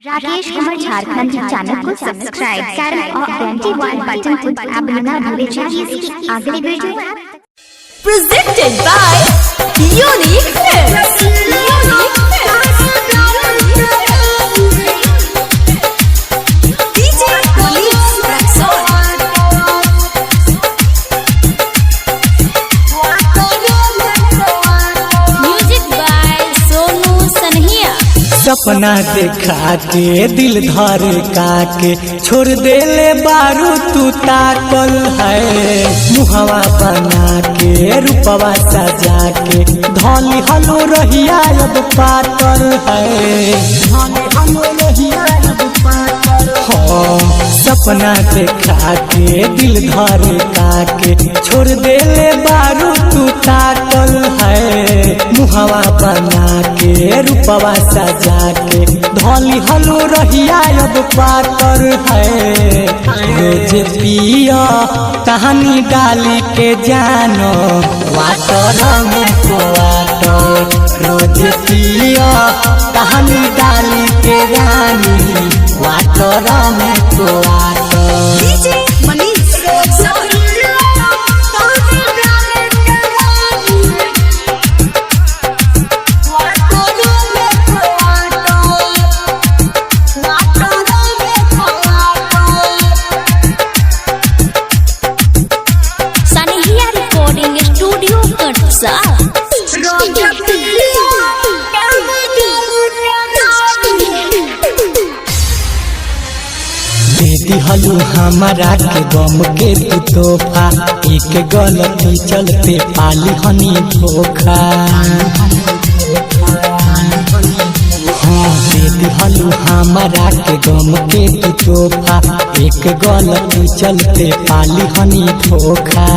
Rakesh Kumar Jharkhand channel को subscribe करें और घंटी वाले बटन को दबाना ना भूलें ताकि इसकी अगली video presented by Unique Films. DJ Police Rexon. Music by Sonu Sanhia. सपना देखा के दिल धर के छोड़ देले बारू तू ताकल है मुहवा बना के रूपवा सजा के धौली हलो रहिया अब पातर है धौली हलो रहिया अब पातर हो सपना देखा के दिल धर के छोड़ देले बारू तू ताकल है मुहवा बना के रूपवा सजा के धौली हलो रहिया अब पातर है रोज पिया कहानी डाली के जानो वाटर में को वाटर रोज पिया कहानी डाली के रानी वाटर में को water DJ Police Rexon. Sanhia Recording Studio Katsa. बेटी हलू हमारा के गम के तू तोहफा एक गलती चलते पाली हनी धोखा हाँ बेटी हलू हमारा के गम के तू तोहफा एक गलती चलते पाली हनी धोखा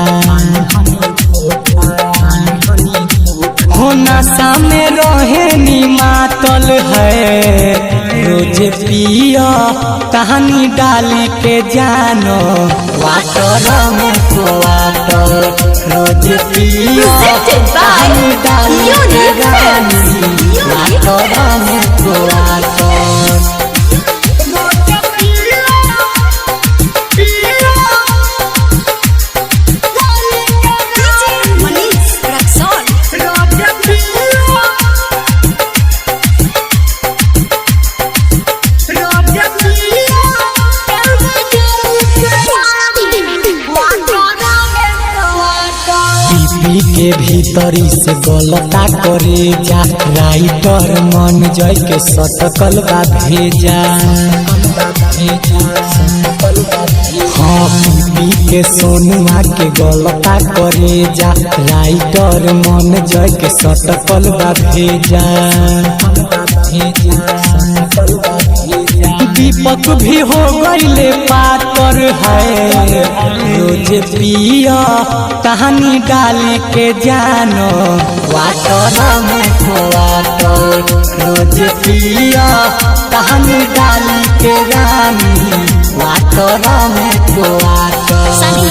हो नशा में रहे नी मातल है रोज पिया कहानी डाली के जानो वाटर में को वाटर रोज पिया Presented by कहानी डाली के Unique रानी Films. वाटर में को वाटर DJ Police Rexon. पीपी के भीतरी से गलता करे जा राइटर मन जय के सटकल बा भेजा हाँ पीपी के सोनुआ के गलता करे जा राइटर मन जय के सटकल बा भेजा दीपक भी हो गईले पातर है रोज पिया कहानी डाली के जानो वाटर में को वाटर रोज पिया कहानी डाली के रानी वाटर में को वाटर।